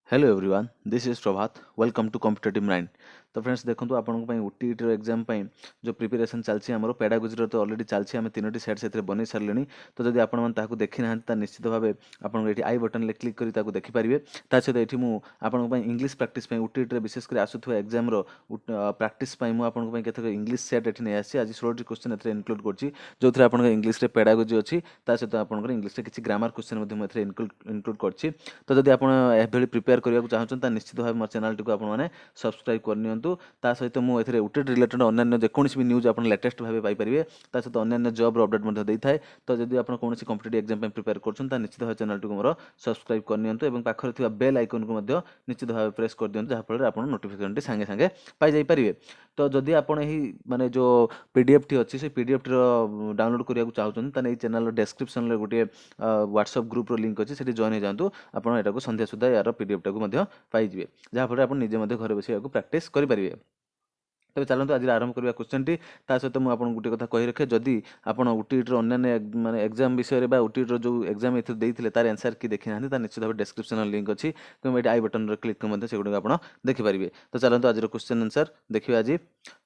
Hello everyone this is Prabhat welcome to competitive mind. तो friends देखो आपण ओटीईटी एग्जाम जो प्रिपरेशन चलती आम पेडागोजी तो अलरेडी चलती आम तीनो सेट से बन सारे। तो जब आपको देखी ना निश्चित भाव आपको आई बटन क्लिक कर देखिपारे। ता सहित ये आपंप इंग्लीश प्राक्ट ओटीईटी विशेषकर आसूवा एग्जाम प्राक्ट मुझे इंग्लीश सेट ये नहीं आसी आज 16 क्वेश्चन इनक्लूड कर जो थे आप इंग्लीश पेडागोजी अच्छी सहित आप इंग्लीश किसी ग्रामर क्वेश्चन इनक्लूड कर। तो जब आप प्रिपेयर करने को चाहते निश्चित भाव मो चैनल टी आपने सब्सक्राइब करनी ता सहित मुझे ओटीईटी रिलेटेड अन्य जेकोसी भी न्यूज आप लेटेस्ट भाव पाइपर ता सहित अन्य जॉब अपडेट देता है। तो जब आप कौन कॉम्पिटिटिव एग्जाम प्रिपेयर कर निश्चित भाव चैनल टी मोर सब्सक्राइब करनी पाखे बेल आइकन को निश्चित भाव प्रेस कर दिखाँ जहाँफल आप नोटिफिकेशन सांगे सांगे पाई। तो जदि आप माने जो पीडीएफ टी अच्छी से पीडीएफ टी डाउनलोड करने को चाहते हैं चैनल डिस्क्रिप्शन में गोटे व्हाट्सएप ग्रुप लिंक अच्छी से जॉइन हो जातु आपको संध्या सुधा यार पीडीएफ टाक पाइबे जहाँफल आप निजे घर बस प्राक्ट करेंगे। तेज चलते आज आरंभ करवा क्वेश्चन टी सहित मुझे गोटे कथा कही रखे जदि आप ओटीईटी अन्य माने एग्जाम विषय में ओटीईटी जो एग्जाम ये तार आंसर कि देखी ना निश्चित भाव डिस्क्रिप्शन लिंक अच्छी कि आई बटन क्लिक से आप देखिपारे। तो चलते आज क्वेश्चन आंसर देखिए आज।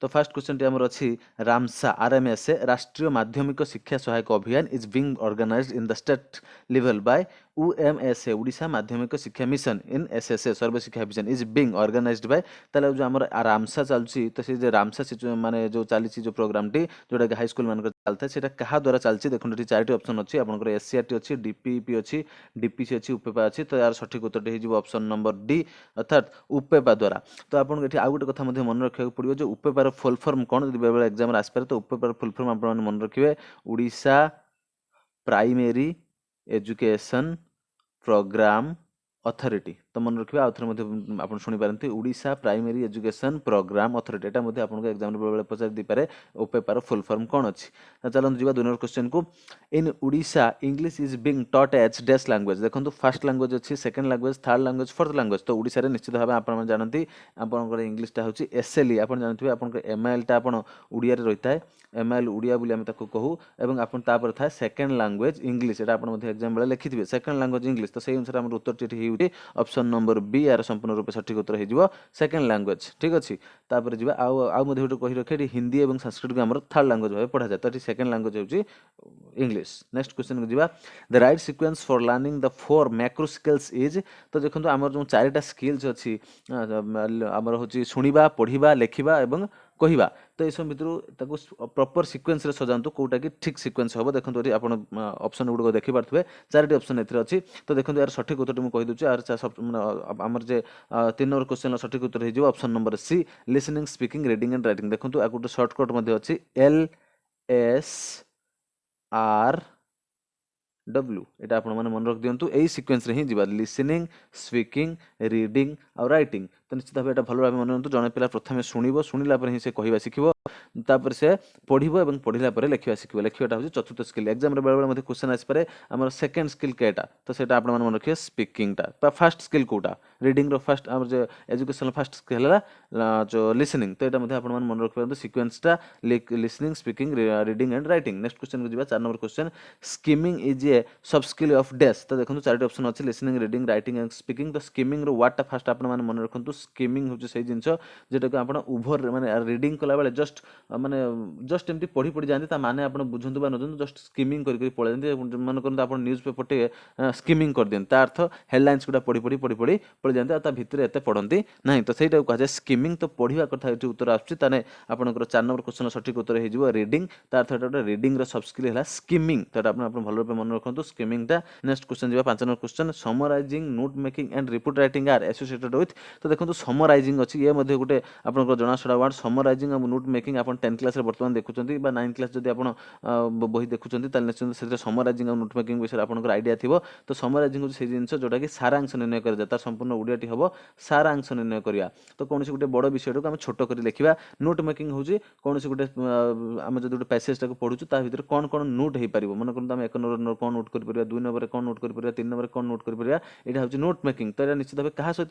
तो फास्ट क्वेश्चन टी आमर अच्छी रामसा आरएमएस राष्ट्रीय माध्यमिक Shiksha Sahayak Abhiyan is being organised in the state level by UMSA Odisha Madhyamik Shiksha mission in SSA Sarva Shiksha mission is being organised by ताले जो आमर रामसा चलती तो से रामसा माने जो चली जो प्रोग्राम टी जोटा कि हाई स्कूल मान चलता है सीटा क्या द्वारा चलती देखो ये 4टी ऑप्शन अच्छी आपंकर SCRT अच्छी DPP अच्छी DPC अच्छी उपेपा अच्छी। तो यार सठिक उत्तर हो ऑप्शन नंबर डी अर्थात उपेपा द्वारा। तो आपको ये आउ गोटे कथा मन रखा पड़ो जो उपेपार फुल फॉर्म कौन जब बेले एग्जाम आसपे तो उपेपार फुल फॉर्म आप मन रखिए Odisha primary education programme authority. तो मन रखिए आउ थे आप शुणी पारती Odisha primary education programme authority एटा आपको एग्जाम बेले पचार दीपारे ओपेपार फुल फॉर्म कौन अच्छी। चलते जी 2 नंबर क्वेश्चन को in Odisha English is being taught as dash language देखो फास्ट लैंग्वेज अच्छी second language third language fourth language. तो ओडिशा रे निश्चित भाव आप जानते आपंकर इंग्लिशटा हूँ SLE आप जानते हैं आप MIL टा ओडिया रही है MIL ओडिया बोली आम कहूँ और आप था सेकंड लैंग्वेज इंग्लिश एटा आप एग्जाम बेले लिखिथे सेकंड लैंग्वेज इंग्लिश। तो सही अनुसार आम उत्तर टी होती ऑप्शन नंबर बी यार संपूर्ण रूप सठिक उत्तर हो सेकंड लैंग्वेज ठीक अच्छे। तापर जी आउ गोटे कही रखे हिंदी और संस्कृत को आम थर्ड लैंग्वेज भाव पढ़ा जाए। तो सेकंड लैंग्वेज होची इंग्लिश। नेक्स्ट क्वेश्चन को जीवा the right sequence for learning the 4 macro skills is. तो देखो आम जो 4टा स्किल्स अच्छी आमर हूँ शुणा पढ़ा लेखा और कहवा। तो ये सब भर प्रॉपर सीक्वेंस रे सजातु कौटा कि ठीक सीक्वेंस हम देखो आप ऑप्शन गुड़क देखिपे 4टी ऑप्शन ए अच्छी। तो देखो यार सठिक उत्तर मुझे कहीदे यार आमर जे 3 नंबर क्वेश्चन सठिक उत्तर हो option number C listening speaking reading and writing. देखो गोटे सर्टकट अच्छी LSR W एटा आपण माने मन रख दियंतु एई सीक्वेंस रे ही जीवा लिसनिंग स्पीकिंग रीडिंग और राइटिंग। तो निश्चित भाव एटा भल भाव मन रखु जने पिला प्रथमे शुणिबो शुणिला पर ही से कहबा सिखिबो तापर से पढ़िबो एवं पढ़िला पर लेखिबा सिखिबो। लेखिबाटा होची चतुर्थ स्किल एग्जाम रे बेले मध्ये क्वेश्चन आसी पारे हमर सेकंड स्किल केटा। तो सेटा आपण मन रखिए स्पीकिंग टा first skill Kota reading row first हमर जे एजुकेशन फर्स्ट स्किल हला जो लिसनिंग। तो एटा मध्ये आपण मन रखिबो सीक्वेंस टा listening speaking reading and writing. Next question को जीवा 4 number question skimming is a सब स्किल ऑफ डैश। तो देखो 4टी ऑप्शन अच्छी listening reading writing and speaking. तो स्किमिंग रो वर्ड टा फर्स्ट आप मन रखु स्किमिंग हूँ से जिनस जोटा कि आप उभर माने रीडिंग कला बेले जस्ट माने जस्ट एमती पढ़ी पढ़ी जाते माने आप बुझंतु बा नजंतु जस्ट स्किमिंग करके पढ़े जाते मन करते आप न्यूज पेपर टे स्किमिंग कर दियंते ता अर्थ हेडलाइंस गुड़ा पढ़ी पढ़ी पढ़ी पढ़ी पढ़ी जाते ता भितर एत पढ़ती ना। तो सहीटा कह जाए स्किमिंग। तो पढ़ा कथा ये उत्तर आसने आपंकर 4 नंबर क्वेश्चन सठिक उत्तर हो रीडिंग ता अर्थ गोटे रीडिंग सब स्किल है स्किमिंग। तो आप भल रूप मन रखु स्किमिंग टा। नेक्स्ट क्वेश्चन जी 5 number question summarising note making and report writing are associated with. तो देखो समराइजिंग अच्छी ये गोटे आपंकर जनाशा वर्ड समराइजिंग और नोट मेकिंग आप 10 क्लास बर्तमान देखुं 9 क्लास जब आप बही देखुं निश्चित से समराइजिंग और नोट मेकिंग विषय आपंकर आइडिया थी। तो समराइजिंग हूँ से जिन जोटा कि सारांश निर्णय कर तार संपूर्ण ओडियाटी हम सारांश निर्णय करवा। तो कौन गोटे बड़ विषय को आम छोट कर लिखा। नोट मेकिंग हूँ कौन गोटे आम जो गोटे पैसेज टाक पढ़ुँ ता भर कौन कौन नोट हो पार मन करते आम 1 नंबर कौन नोट कर 2 नंबर कौन नोट कर 3 नंबर कौन नोट कर यहाँ हूँ नोट मेकिंग। तो निश्चित भाव क्या सहित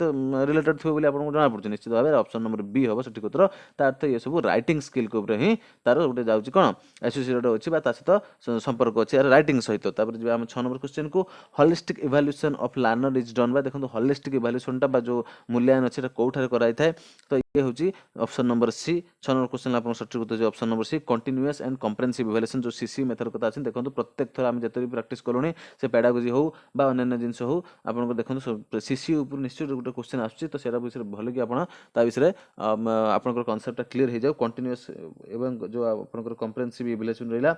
रिलेटेड थी बोली आपको जଣା पड़ुछि निश्चित भाव ऑप्शन नंबर बी हम सठिक उत्तर तार अर्थ ये सब राइटिंग स्किल को ऊपर ही तार गोटे जाउछि कोन एसोसिएटेड अछि बा ता सहित संपर्क अछि यार राइटिंग सहित तापर जे हम 6 नंबर क्वेश्चन को holistic evaluation of learner is done बा देखंतु होलिस्टिक इवैल्यूएशन टा बा जो मूल्यांकन अछि कोठारे कराई थाए तो ये होछि option number C 6 number question आपन सठिक उत्तर जे option number C continuous and comprehensive evaluation जो सीसी मेथड कथा अछि देखंतु प्रत्येक थर हम जते भी प्रैक्टिस करूनी से पेडागोजी हो बा अन्य जिंस हो आपन को देखंतु सीसी ऊपर निश्चित गोटे क्वेश्चन आछि तो सेरा विषय भलो कि आपन ता विषय आपन कॉन्सेप्ट क्लियर हो जाओ कंटीन्यूअस एवं जो आपन कंप्रेहेंसिव इवैल्यूएशन रहिला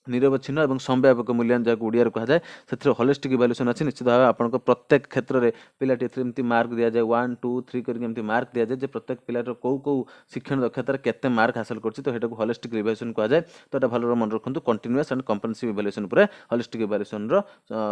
निरवच्छिन्न और संव्यापक मूल्यांकन जहाँ ओडिया कहा जाए से होलिस्टिक इवैल्यूएशन अच्छी निश्चित भाव आप प्रत्येक क्षेत्र में पिलाटी एमती मार्क दि जाए 1 2 3 करके मार्क दि जाए प्रत्येक पिलार कौ शिक्षण दक्षतार केते मार्क हासिल कर तो ये होलिस्टिक इवैल्यूएशन कहा जाए तो ये भल मन रखु कंटीन्यूअस एंड कंप्रेहेंसिव इवैल्यूएशन पर होलिस्टिक इवैल्यूएशन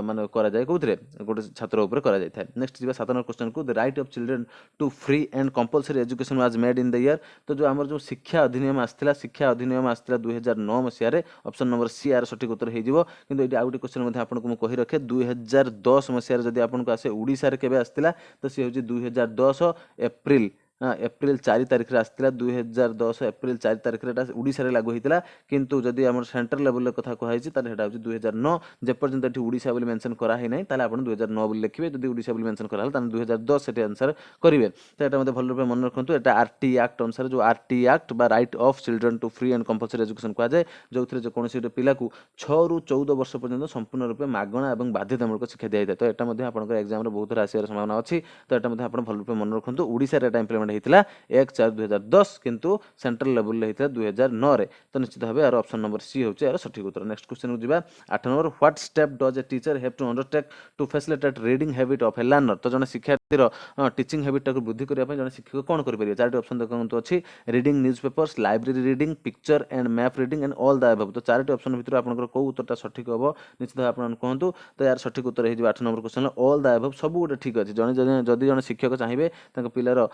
मान कराए कौन गोटे छात्र उपर कराए नेक्स्ट जी 7 नंबर क्वेश्चन को the right of children to free and compulsory education was made in the year तो जो आम जो शिक्षा अधिनियम आसाला शिक्षा अधिनियम आसाला 2009 मसीह ऑप्शन नंबर सी यार सठिक उत्तर हो कि ये आउ गोटे क्वेश्चन आपको मुझे कही रखे 2010 मसीह जब आपको आसे ओडिशा केबे आसला तो सी हूँ 2010 एप्रिल एप्रिल 4 तारिख आसला 2010 एप्रिल 4 तारिख ओडिशा लागू होता किंतु जदि आम सेंट्रल लेवल कथा कही हूँ 2009 जेपर्यंत ये ओडिशा बोली मेंशन कराई ना ताले आप 2009 बोली लिखिए जब ओडिशा बोली मेंशन करा 2010 से आंसर करेंगे तो यहाँ मतलब भल रूप मन रखु यहाँ आरटी एक्ट अनुसार जो आरटी एक्ट बा right of children to free and compulsory education कहुए जो जेकोसी गोटे पिला 6 ରୁ 14 वर्ष पर्यंत संपूर्ण रूप मागणा और बाध्यतामूलक शिक्षा दी जाए तो यहाँ आपंकर एग्जाम बहुत थोड़ा आसार संभावना अच्छी तो यहाँ आप भल रूप मन रखु ओडिशा एटा इम्प्लीमेंट होता 1/4/2010 किंतु सेंट्रल लेवल होता 2009 तो निश्चित भाव यार ऑप्शन नंबर सी होची यार सठिक उत्तर नेक्स्ट क्वेश्चन को जीवा 8 number what step does a teacher have to undertake to facilitate reading habit of a learner तो जने शिक्षार्थीर टीचिंग हैबिट को वृद्धि करने जने शिक्षक कौन करेंगे चारोटी ऑप्शन देखो अच्छी reading newspapers library reading picture and map reading and all the above तो चारोटी ऑप्शन भितर आपनकर को उत्तरटा सठिक हम निश्चित भाव आप कहतु तो यार सठिक उत्तर हो 8 number question all the above सब गोटे ठीक अच्छे जड़े जदि जड़े शिक्षक चाहिए पिलार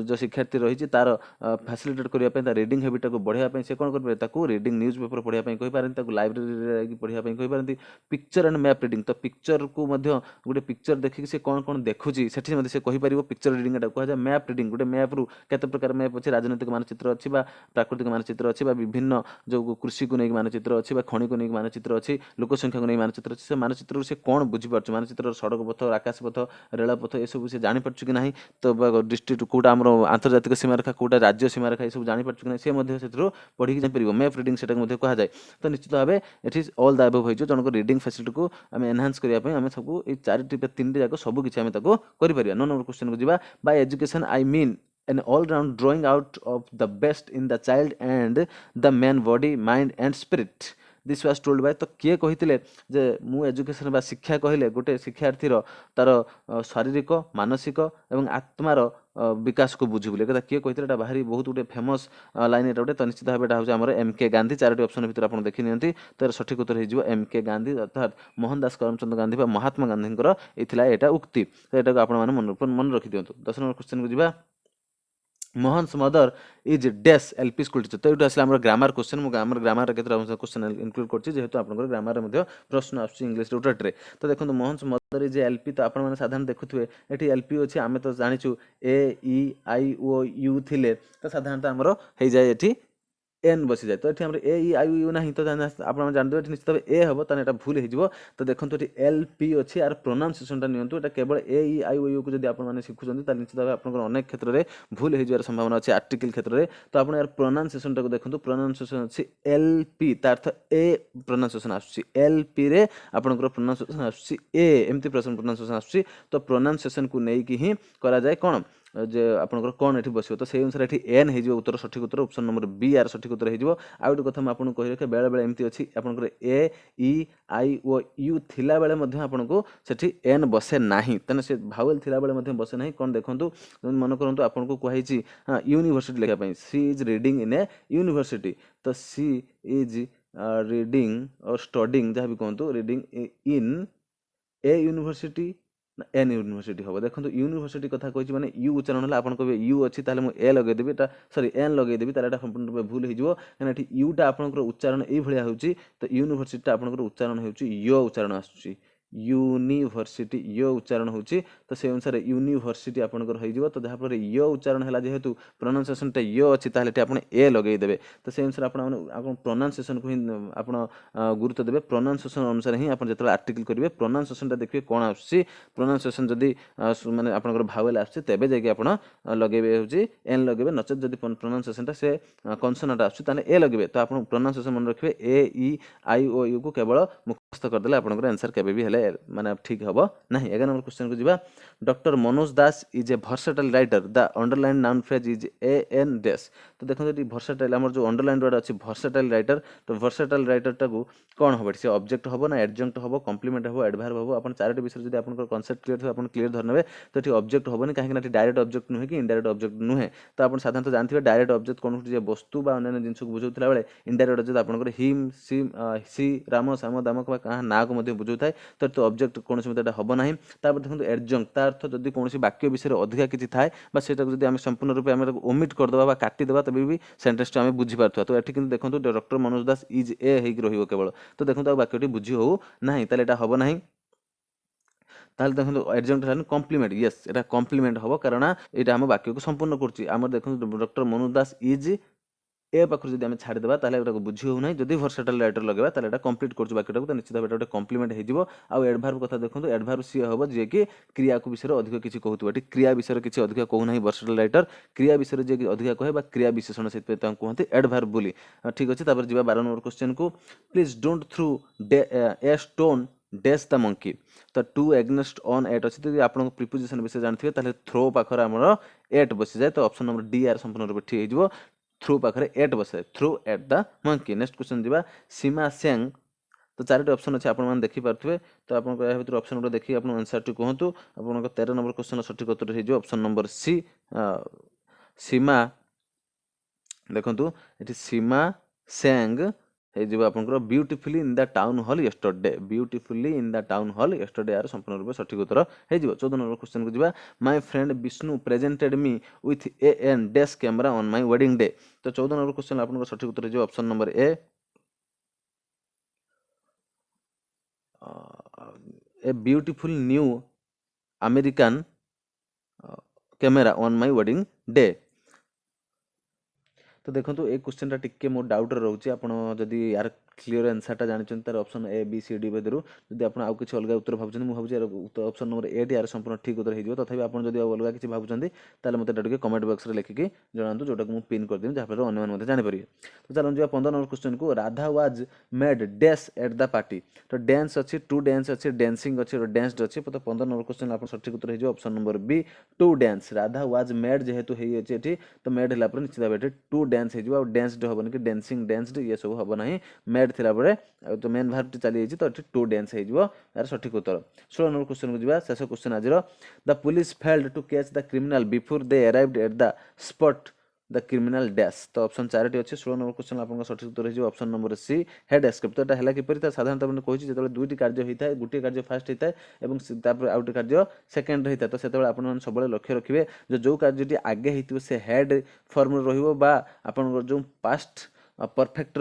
जो शिक्षार्थी रही तार फैसिलिटेट करने रीडिंग हैबिट को बढ़ाया से कौन करेंगे रीडिंग न्यूज पेपर पढ़ाई कहींपारती लाइब्रेरी पढ़ाई कहींपारती पिक्चर एंड मैप रीडिंग तो पिक्चर को गोटे पिक्चर देखिए से कौन कौन देखुची से कहीपर पिक्चर रीडिंग कहुए मैप रीडिंग गोटे मैप रु केते प्रकार मैप अच्छे राजनैतिक मानचित्र अच्छी प्राकृतिक मानचित्र अच्छी विभिन्न जो कृषि को लेकिन मानचित्र अच्छी खनि को लेकिन मानचित्र अच्छी लोकसंख्या को लेकिन मानचित्र अच्छी से मानचित्र से कौन बुझीपार मानचित्र सड़क पथ आकाश पथ रेलपथ ये सब से जापर कि ना तो डिस्ट्रिक्ट कौटा आम आंतर्जातिक सीमारेखा कौटा राज्य सीमारेखा ये सब जापर कि ना सी पढ़ी जापर मैप रीडिंग से कहुए तो निश्चित भाव ये ऑल द अबव हो जनक रीडिंग फैसिलिटी को आम एनहांस करने आम सब चार तीन जाक सब किसी आम कर 9 नंबर क्वेश्चन को जीवा bye education I mean an all-round drawing out of the best in the child and the man body, mind and spirit. This was told by तो किए कही जे मु एजुकेशन बा शिक्षा कहले गोटे शिक्षार्थीर तार शारीरिक मानसिक एवं आत्मार विकास को बुझी बोले किए कही बाहरी बहुत गोटे फेमस लाइन एटा गोटे तो निश्चित भाव यहाँ हूँ आम MK गांधी चारोटी ऑप्शन भितर आप देखी नि तो सठिक उत्तर हो MK गांधी अर्थात मोहनदास करमचंद गांधी महात्मा गांधी यहाँ उक्ति तो यहाँ आप मन रखी दिंतु 10 नंबर क्वेश्चन को जीवा Mohan's mother is dash LP school teacher तो ये आसला ग्रामर क्वेश्चन मुझे ग्रामर क्वेश्चन इनक्लूड कर जेहेतु आप ग्रामर प्रश्न आंग्लिश उटरे तो देखो मोहन्स मदर इज एलपी तो आप साधारण देखुए ये एलपी अच्छी आम तो जाचु AEIOU थे तो साधारणतः आमर हो जाए ये एन बसी जाए तो ये AEIOU ना तो आप जानते हैं निश्चित भाव ए हम तो यहाँ भूल हो तो देखो ये LP अच्छी यार प्रोनाउंसिएशनटा नियंतु एटा केवल AEIOU को जब आप शिखुंत निश्चित भाव आप अनेक क्षेत्र में भूल हो संभावना अच्छी आर्टिकल क्षेत्र में तो आप यार प्रोनाउंसिएशनटा को देखो प्रोनाउंसिएशन अच्छी LP तार अर्थ ए प्रोनाउंसिएशन आसुची LP रे आपनकर प्रोनाउंसिएशन आसुची ए एमती प्रोनाउंसिएशन आसुची तो प्रोनाउंसिएशन को लेकिन ही करा जाए कौन जे आपनकर कौन एठी बसियो तो से अनुसार एठी एन हे जो उत्तर सठिक उत्तर ऑप्शन नंबर बी यार सठिक उत्तर हे जो आ गोटे कथा आपन कहि रखे बेले बेले एमती अछि आपनकर AEIOU थिला बेले मध्ये आपन को सेठी एन बसे नाही तने से भावेल थिला बेले मध्ये बसे नाही कोन देखंतु मन करंतु आपन को कहै छि यूनिवर्सिटी लेखा पई she is reading in a university तो सी इज रीडिंग और स्टडीइंग जहाँ भी कहंतु रीडिंग इन ए यूनिवर्सिटी ना एन यूनिवर्सिटी हम देखो यूनिवर्सिटी कथा कही मैंने यू उच्चारण है आपन कहे यू अच्छी ताले ए लगेदेवी सॉरी एन लगेदेवी तार संपूर्ण रूप भूल हो कहीं यूटा आपंकर उच्चारण ये होची तो यूनिवर्सिटी आपंकर उच्चारण हो यो उच्चारण आसूँ यूनिवर्सिटी यो उच्चारण होची तो से अनुसार यूनिवर्सिटी आपनकर होई जिवो तो जहा पर यो उच्चारण हला जेहेतु प्रोनाउंसिएशन टा यो अछि ताले टे आपण ए लगेई देबे तो से अनुसार आपण प्रोनाउंसिएशन को ही आपण गुरुत्व देबे प्रोनाउंसिएशन अनुसार ही आपण जतले आर्टिकल करिवे प्रोनाउंसिएशन टा देखिए कोन आसी प्रोनाउंसिएशन जदी माने आपनकर भावेल आसी तेबे जेकी आपण लगेबे होची एन लगेबे नचेत जदी प्रोनाउंसिएशन टा से कॉन्सोनेंट आसी ताने ए लगेबे तो आपण प्रोनाउंसिएशन मन रखिबे ए ई आई ओ यू को केवल मुखस्थ कर देले आपनकर आंसर केबे भी हेले माने ठीक हबो नाही 11 नंबर क्वेश्चन को जिबा doctor Manoj Das is a versatile writer the underline noun phrase is a an dash तो देखो ये वर्सेटाइल हमर जो अंडरलाइन वर्ड अछि वर्सेटाइल राइटर तो वर्सेटाइल राइटर टाकू कोन होबे से ऑब्जेक्ट हबो ना एडजंक्ट हबो कॉम्प्लीमेंट हबो एडवर्ब हबो अपन चारटी विषय जदी आपनकर कांसेप्ट क्लियर हो अपन क्लियर धरनबे तो ठी ऑब्जेक्ट हबोनी काहे कि ना डायरेक्ट ऑब्जेक्ट नुहे कि इनडायरेक्ट ऑब्जेक्ट नुहे तो अपन साधारणतः जानथिबे डायरेक्ट ऑब्जेक्ट कोन जे वस्तु बा अन्य जिंस को बुझौतला बेले इनडायरेक्ट ऑब्जेक्ट आपनकर हिम सी राम साम दामक बा कहा ना को मध्ये बुझौथाय तो ऑब्जेक्ट कोनसे मते हबो नाही तापर देखंतु एडजंक्ट ता अर्थ जदी कोनसी वाक्य विषय अधिका किछि थाए बा सेटा जदी हम संपूर्ण रूप हम ओमिट कर दबा बा काटी देबा तबे भी सेंटेंस हम बुझी पारथवा तो एठी किंतु देखंतु doctor Manoj Das is a हेक रहिबो केवल तो देखंतु वाक्यटी बुझी हो नाही ताले एटा हबो नाही ताहले देखो एडजंक्ट कॉम्प्लीमेंट यस एटा कॉम्प्लीमेंट हबो कारण एटा हम वाक्य को संपूर्ण करछि हमर देखो doctor Manoj Das is a पाखर जदि आम छाड़देबा ताले एटा बुझी हो नाही जदि वर्सेटाइल राइटर लगेबा ताले एटा कंप्लीट करछु वाक्यटा को त निश्चित भाबे एटा कॉम्प्लीमेंट हे जिवो आ एडवर्ब कथा देखंतु एडवर्ब सी हबो जे कि क्रिया को विषय अधिक किछि कहतु बाटी क्रिया विषय किछि अधिक कहू नाही वर्सेटाइल राइटर क्रिया विषय जे कि अधिक कहे बा क्रिया विशेषण सेत पे ता कहंती एडवर्ब बोली ठीक अछि तापर जिबा 12 नंबर क्वेश्चन को please don't through a stone dash the monkey तो टू एग्नेस्ट ऑन एट अछि तो आपन प्रीपोजिशन विषय जानथिबे ताले थ्रो पाखर हमर एट बसि जाय तो ऑप्शन नंबर डी आर संपूर्ण रूप ठीक हे जिवो थ्रू पाखरे एट बसे through at the monkey next question दिबा सीमा सेंग तो चारोटी ऑप्शन अछि आपण मान देखि पारथबे तो आपण को या भीतर ऑप्शन गुलो देखि आपण आंसर टी कहंतु आपण को 13 नंबर क्वेश्चन सठिक उत्तर हे जो ऑप्शन नंबर सी सीमा देखंतु एठी सीमा सेंग हे जिबा आपनकर beautifully in the town hall yesterday beautifully in the town hall yesterday आर संपूर्ण रूप सठिक उत्तर हे जिवो 14 नंबर क्वेश्चन को जिबा my friend Vishnu presented me with a an dash camera on my wedding day तो 14 नंबर क्वेश्चन आपनकर सठिक उत्तर जे option number A beautiful new American camera on my wedding day तो देखो ये क्वेश्चन टा टिके मो डाउट रोचे आप यार क्लीयर आंसर टा जानी तार option A B C D भर जब आप आउ किसी अलग उत्तर भावुँ मुझे भावुँ ऑप्शन नंबर ए टी यार संपूर्ण ठीक उत्तर हो तथापि आप अलग किसी भावुँ ताल मत कमेंट बॉक्स में लिखिकी जनातु जोटा मुझे पिन करदेवी जहाँफल अन्य जानीपर तो चलो जी 15 नंबर क्वेश्चन को Radha was made dash at the party तो डांस अच्छी टू डांस अच्छी डांसिंग अच्छी और डांस्ड अच्छी तो 15 नंबर क्वेश्चन आप सठिक उत्तर हो option number B to dance Radha was made जेहेतु होती तो मेड है निश्चित भाव टू डांस हो डांस्ड हेनी कि डांसिंग डांस्ड ये सब हम ना मेड थिला बेले तो मेन भार्ब चली जाइए तो टू डांस हो यार सठिक उत्तर 16 नंबर क्वेश्चन को जी शेष क्वेश्चन आज the police failed to catch the criminal before they arrived at the spot the criminal dash तो ऑप्शन 4टी अच्छे 16 नंबर क्वेश्चन आपको सठिक उत्तर हो option number C had escaped तो है किपर साधारणतः मैंने कही जो दुईटी कार्य होता है गोटे कार्य फास्ट होता है और आउ गोटे कार्य सेकेंड होता है तो से आप सब लक्ष्य रखिए जो कार्य आगे होती से हेड फॉर्म रहा जो पास्ट परफेक्ट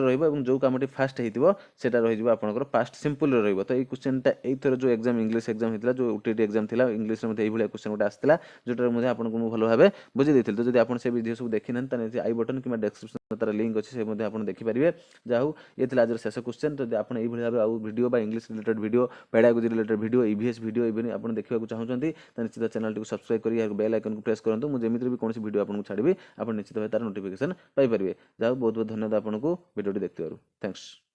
जो कमटी फास्ट होता रही आपंकर पास्ट सिंपल तो ये क्वेश्चन एथर जो एग्जाम इंग्लिश एग्जाम होता जो ओटीटी एग्जाम था इंग्लिश में यही क्वेश्चन गोटे आसाला जोटा आपको भल भाव बुझे देती तो जब आप वीडियो सब देखी ना आई बटन कि डिस्क्रिप्शन तार लिंक अच्छे से आप देखिपारे जाऊ ये आज शेष क्वेश्चन तो आप भाव आउ video English related video pedagogy related video EVS video even आप देखा चाहते तो निश्चित चैनल को सब्सक्राइब कर बेल आइकन को प्रेस करूँ मुझे भी कौन वीडियो आपको छाड़ी आप निश्चित भाव तार नोटिफिकेशन पाइपर जाऊ बहुत बहुत धन्यवाद आपको वीडियो देखते थैंक्स।